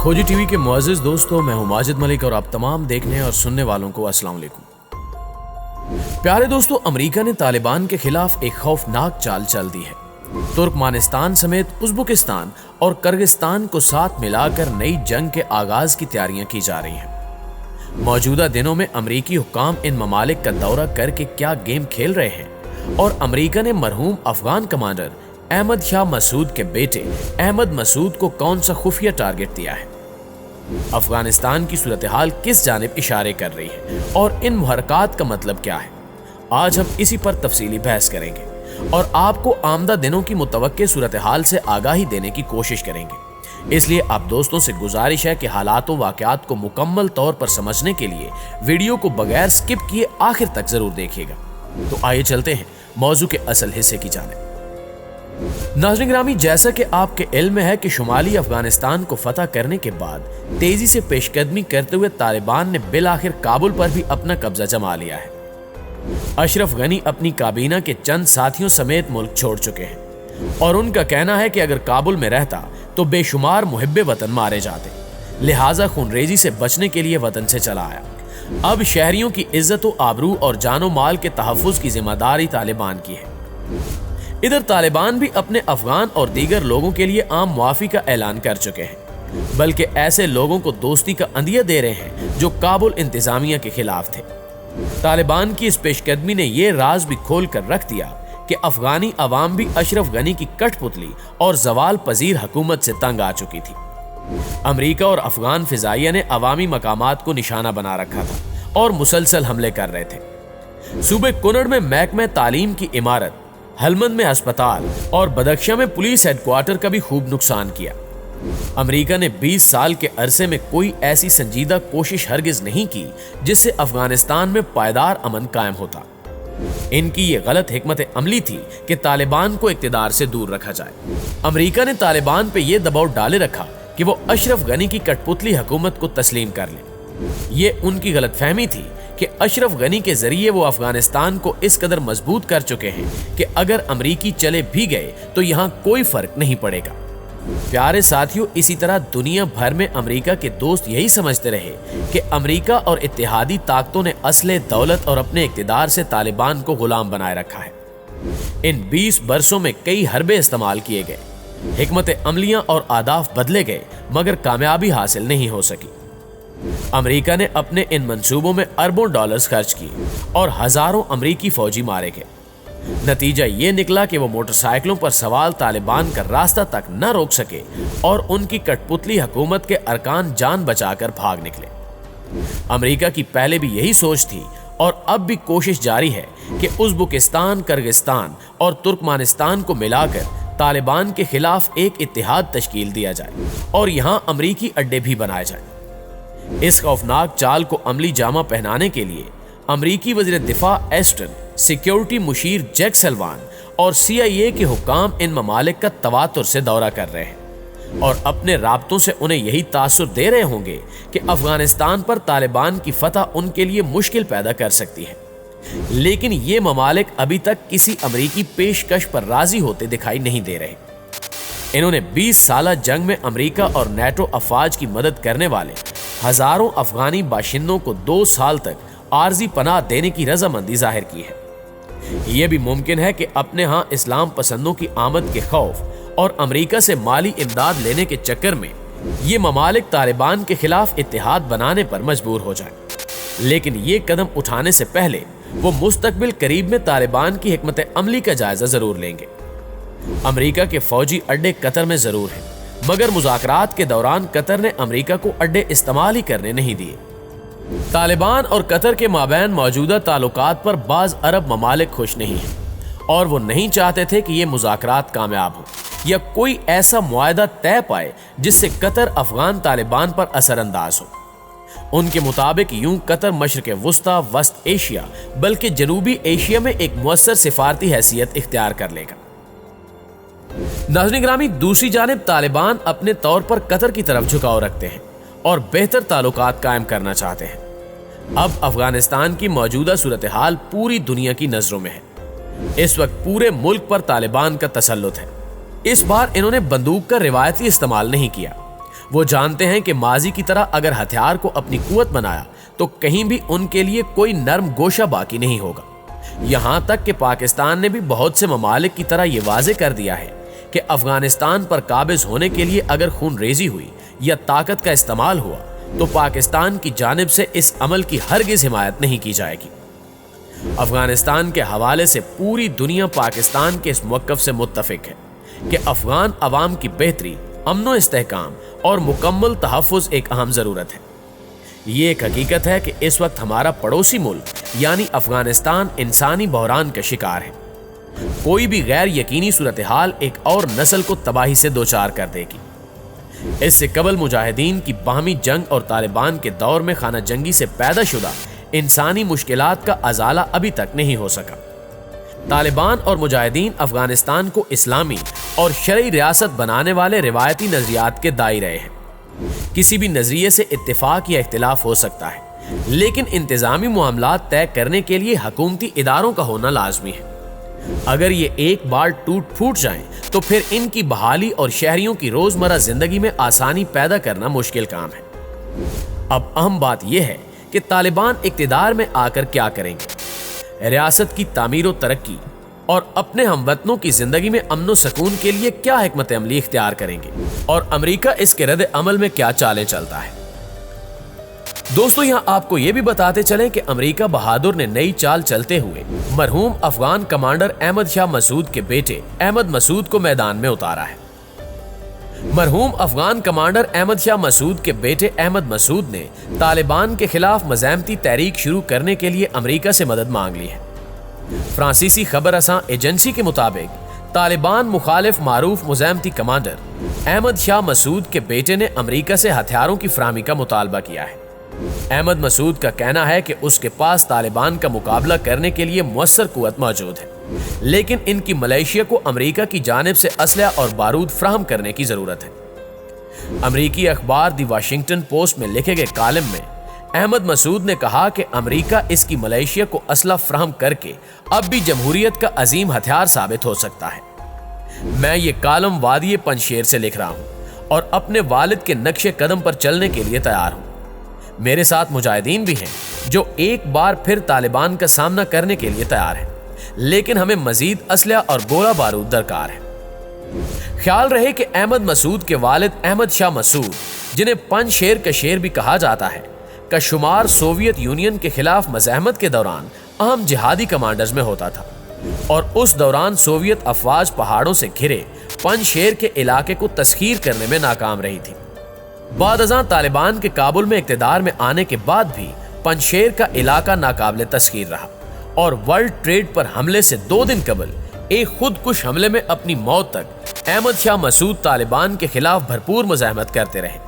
खोजी टीवी के मुअज़्ज़िज़ दोस्तों, मैं हूं माजिद मलिक और आप तमाम देखने और सुनने वालों को अस्सलाम वालेकुम। प्यारे दोस्तों, अमेरिका ने तालिबान के खिलाफ एक खौफनाक चाल चल दी है। तुर्कमानिस्तान समेत उज़्बेकिस्तान और किर्गिस्तान को साथ मिलाकर नई जंग के आगाज की तैयारियां की जा रही हैं। मौजूदा दिनों में अमेरिकी हुक्काम इन ममालिक का दौरा करके क्या गेम खेल रहे हैं और अमेरिका ने मरहूम अफगान कमांडर अहमद शाह मसूद के बेटे अहमद मसूद को कौन सा खुफिया टारगेट दिया है, अफगानिस्तान की सूरत हाल किस जानिब इशारे कर रही है और इन मुहरकात का मतलब क्या है, आज हम इसी पर तफसीली बहस करेंगे और आपको आमदा दिनों की मुतवक्के सूरत हाल से आगाही देने की कोशिश करेंगे। इसलिए आप दोस्तों से गुजारिश है कि हालात व वाक़यात को मुकम्मल तौर पर समझने के लिए वीडियो को बगैर स्किप किए आखिर तक जरूर देखिएगा। तो आइए चलते हैं मौजू के असल हिस्से की जानिब। नाज़रीन गिरामी, जैसा कि आपके इल्म में है कि शुमाली अफगानिस्तान को फतह करने के बाद तेजी से पेशकदमी करते हुए तालिबान ने बिलाखिर काबुल पर भी अपना कब्जा जमा लिया है। अशरफ गनी अपनी काबीना के चंद साथियों समेत मुल्क छोड़ चुके हैं और उनका कहना है कि अगर काबुल में रहता तो बेशुमार मुहिब्बे वतन मारे जाते, लिहाजा खूनरेजी से बचने के लिए वतन से चला आया। अब शहरियों की इज्जत व आबरू और जानो माल के तहफ़्फ़ुज़ की जिम्मेदारी तालिबान की है। इधर तालिबान भी अपने अफगान और दीगर लोगों के लिए आम मुआफ़ी का ऐलान कर चुके हैं, बल्कि ऐसे लोगों को दोस्ती का अंदिया दे रहे हैं जो काबुल इंतजामिया के खिलाफ थे। तालिबान की इस पेशकदमी ने यह राज भी खोल कर रख दिया कि अफगानी अवाम भी अशरफ गनी की कठपुतली और जवाल पजीर हुकूमत से तंग आ चुकी थी। अमेरिका और अफगान फिजाइया ने अवामी मकामात को निशाना बना रखा था और मुसलसल हमले कर रहे थे। सूबे कुनड़ में महकमे तालीम की इमारत, हलमंद में अस्पताल और बदख्शा में पुलिस हेडक्वार्टर का भी खूब नुकसान किया। अमेरिका ने 20 साल के अरसे में कोई ऐसी संजीदा कोशिश हरगिज नहीं की जिससे अफगानिस्तान में पायदार अमन कायम होता। इनकी ये गलत हिकमत अमली थी कि तालिबान को इक़्तिदार से दूर रखा जाए। अमेरिका ने तालिबान पे ये दबाव डाले रखा कि वो अशरफ गनी की कठपुतली हुकूमत को तस्लीम कर ले। ये उनकी गलतफहमी थी कि अशरफ गनी के जरिए वो अफगानिस्तान को इस कदर मजबूत कर चुके हैं कि अगर अमरीकी चले भी गए तो यहाँ कोई फर्क नहीं पड़ेगा। प्यारे साथियों, इसी तरह दुनिया भर में अमेरिका के दोस्त यही समझते रहे कि अमेरिका और इत्तेहादी ताकतों ने असले, दौलत और अपने इक़्तिदार से तालिबान को गुलाम बनाए रखा है। इन 20 बरसों में कई हरबे इस्तेमाल किए गए, हिकमत अमलियां और आदाफ बदले गए, मगर कामयाबी हासिल नहीं हो सकी। अमेरिका ने अपने इन मंसूबों में अरबों डॉलर्स खर्च किए और हजारों अमेरिकी फौजी मारे गए। नतीजा ये निकला कि वो मोटरसाइकिलों पर सवार तालिबान का रास्ता तक न रोक सके और उनकी कठपुतली हुकूमत के अरकान जान बचाकर भाग निकले। अमेरिका की पहले भी यही सोच थी और अब भी कोशिश जारी है कि उज़्बेकिस्तान, किर्गिस्तान और तुर्कमानिस्तान को मिलाकर तालिबान के खिलाफ एक इत्तेहाद तश्कील दिया जाए और यहाँ अमेरिकी अड्डे भी बनाए जाए। इस खौफनाक चाल को अमली जामा पहनाने के लिए अमरीकी वज़ीर दिफा एस्टन, सिक्योरिटी मुशीर जैक सल्वान और CIA के हुक्काम इन ममालिक का तवातुर से दौरा कर रहे हैं और अपने राब्तों से उन्हें यही तासुर दे रहे होंगे कि अफगानिस्तान पर तालिबान की फतह उनके लिए मुश्किल पैदा कर सकती है। लेकिन ये ममालिक अभी तक किसी अमरीकी पेशकश पर राजी होते दिखाई नहीं दे रहे। इन्होंने 20 साला जंग में अमेरिका और नेटो अफवाज की मदद करने वाले हजारों अफगानी बाशिंदों को 2 साल तक आर्जी पनाह देने की रजामंदी जाहिर की है। यह भी मुमकिन है कि अपने यहाँ इस्लाम पसंदों की आमद के खौफ और अमेरिका से माली इमदाद लेने के चक्कर में ये ममालिक तालिबान के खिलाफ इत्तेहाद बनाने पर मजबूर हो जाए। लेकिन ये कदम उठाने से पहले वो मुस्तकबिल करीब में तालिबान की हिकमत अमली का जायजा जरूर लेंगे। अमेरिका के फौजी अड्डे कतर में जरूर हैं, मगर मुज़ाकरात के दौरान कतर ने अमेरिका को अड्डे इस्तेमाल ही करने नहीं दिए। तालिबान और कतर के माबैन मौजूदा ताल्लुकात पर बाज़ अरब ममालिक खुश नहीं हैं और वो नहीं चाहते थे कि ये मुज़ाकरात कामयाब हो या कोई ऐसा मुआहदा तय पाए जिससे कतर अफगान तालिबान पर असरअंदाज हो। उनके मुताबिक यूं कतर मशरिक़ वुस्ता, वस्त एशिया बल्कि जनूबी एशिया में एक मुअस्सर सिफारती हैसियत इख्तियार कर लेगा। नाज़रीन गिरामी, दूसरी जानिब तालिबान अपने तौर पर कतर की तरफ झुकाव रखते हैं और बेहतर ताल्लुकात कायम करना चाहते हैं। अब अफगानिस्तान की मौजूदा सूरत हाल पूरी दुनिया की नजरों में है। इस वक्त पूरे मुल्क पर तालिबान का तसल्लुत है। इस बार इन्होंने बंदूक का रिवायती इस्तेमाल नहीं किया, وہ جانتے ہیں کہ ماضی کی طرح اگر ہتھیار کو اپنی قوت بنایا تو کہیں بھی ان کے لیے کوئی نرم گوشہ باقی نہیں ہوگا۔ یہاں تک کہ پاکستان نے بھی بہت سے ممالک کی طرح یہ واضح کر دیا ہے کہ افغانستان پر قابض ہونے کے لیے اگر خون ریزی ہوئی یا طاقت کا استعمال ہوا تو پاکستان کی جانب سے اس عمل کی ہرگز حمایت نہیں کی جائے گی۔ افغانستان کے حوالے سے پوری دنیا پاکستان کے اس موقف سے متفق ہے کہ افغان عوام کی بہتری، امن و استحکام اور مکمل تحفظ ایک اہم ضرورت ہے۔ یہ ایک حقیقت ہے کہ اس وقت ہمارا پڑوسی ملک یعنی افغانستان انسانی بحران کا شکار ہے۔ کوئی بھی غیر یقینی صورتحال ایک اور نسل کو تباہی سے دوچار کر دے گی۔ اس سے قبل مجاہدین کی باہمی جنگ اور طالبان کے دور میں خانہ جنگی سے پیدا شدہ انسانی مشکلات کا ازالہ ابھی تک نہیں ہو سکا۔ طالبان اور مجاہدین افغانستان کو اسلامی اور شرعی ریاست بنانے والے روایتی نظریات کے دائی رہے ہیں۔ کسی بھی نظریے سے اتفاق یا اختلاف ہو سکتا ہے، لیکن انتظامی معاملات طے کرنے کے لیے حکومتی اداروں کا ہونا لازمی ہے۔ اگر یہ ایک بار ٹوٹ پھوٹ جائیں تو پھر ان کی بحالی اور شہریوں کی روزمرہ زندگی میں آسانی پیدا کرنا مشکل کام ہے۔ اب اہم بات یہ ہے کہ طالبان اقتدار میں آ کر کیا کریں گے، ریاست کی تعمیر و ترقی اور اپنے ہم وطنوں کی زندگی میں امن و سکون کے لیے کیا حکمت عملی اختیار کریں گے، اور امریکہ اس کے رد عمل میں کیا چالیں چلتا ہے۔ دوستو، یہاں آپ کو یہ بھی بتاتے چلیں کہ امریکہ بہادر نے نئی چال چلتے ہوئے مرحوم افغان کمانڈر احمد شاہ مسعود کے بیٹے احمد مسعود کو میدان میں اتارا ہے۔ مرحوم افغان کمانڈر احمد شاہ مسعود کے بیٹے احمد مسعود نے طالبان کے خلاف مزاحمتی تحریک شروع کرنے کے لیے امریکہ سے مدد مانگ لی ہے۔ فرانسیسی خبر رساں ایجنسی کے مطابق طالبان مخالف معروف مزاحمتی کمانڈر احمد شاہ مسعود کے بیٹے نے امریکہ سے ہتھیاروں کی فراہمی کا مطالبہ کیا ہے۔ احمد مسعود کا کہنا ہے کہ اس کے پاس طالبان کا مقابلہ کرنے کے لیے مؤثر قوت موجود ہے، لیکن ان کی ملائیشیا کو امریکہ کی جانب سے اسلحہ اور بارود فراہم کرنے کی ضرورت ہے۔ امریکی اخبار دی واشنگٹن پوسٹ میں لکھے گئے کالم میں احمد مسعود نے کہا کہ امریکہ اس کی ملائیشیا کو اسلحہ فراہم کر کے اب بھی جمہوریت کا عظیم ہتھیار ثابت ہو سکتا ہے۔ میں یہ کالم وادی پنجشیر سے لکھ رہا ہوں اور اپنے والد کے نقش قدم پر چلنے کے لیے تیار ہوں۔ میرے ساتھ مجاہدین بھی ہیں جو ایک بار پھر طالبان کا سامنا کرنے کے لیے تیار ہیں، لیکن ہمیں مزید اسلحہ اور گولہ بارود درکار ہے۔ خیال رہے کہ احمد مسعود کے والد احمد شاہ مسعود، جنہیں پنج شیر کا شیر بھی کہا جاتا ہے، کا شمار سوویت یونین کے خلاف مزاحمت کے دوران اہم جہادی کمانڈرز میں ہوتا تھا، اور اس دوران سوویت افواج پہاڑوں سے گھرے پنج شیر کے علاقے کو تسخیر کرنے میں ناکام رہی تھی۔ بعد ازاں طالبان کے کابل میں اقتدار میں آنے کے بعد بھی پنجشیر کا علاقہ ناقابل تسخیر رہا، اور ورلڈ ٹریڈ پر حملے سے 2 دن قبل ایک خودکش حملے میں اپنی موت تک احمد شاہ مسعود طالبان کے خلاف بھرپور مزاحمت کرتے رہے۔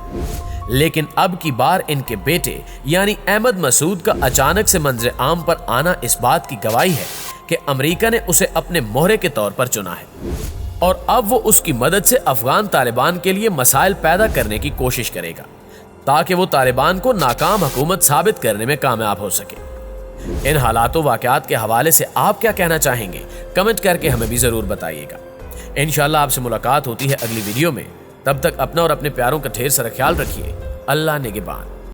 لیکن اب کی بار ان کے بیٹے یعنی احمد مسعود کا اچانک سے منظر عام پر آنا اس بات کی گواہی ہے کہ امریکہ نے اسے اپنے مہرے کے طور پر چنا ہے، اور اب وہ اس کی مدد سے افغان طالبان کے لیے مسائل پیدا کرنے کی کوشش کرے گا تاکہ وہ طالبان کو ناکام حکومت ثابت کرنے میں کامیاب ہو سکے۔ ان حالات و واقعات کے حوالے سے آپ کیا کہنا چاہیں گے، کمنٹ کر کے ہمیں بھی ضرور بتائیے گا۔ انشاءاللہ آپ سے ملاقات ہوتی ہے اگلی ویڈیو میں، تب تک اپنا اور اپنے پیاروں کا ڈھیر سارا خیال رکھیے۔ اللہ نگہبان۔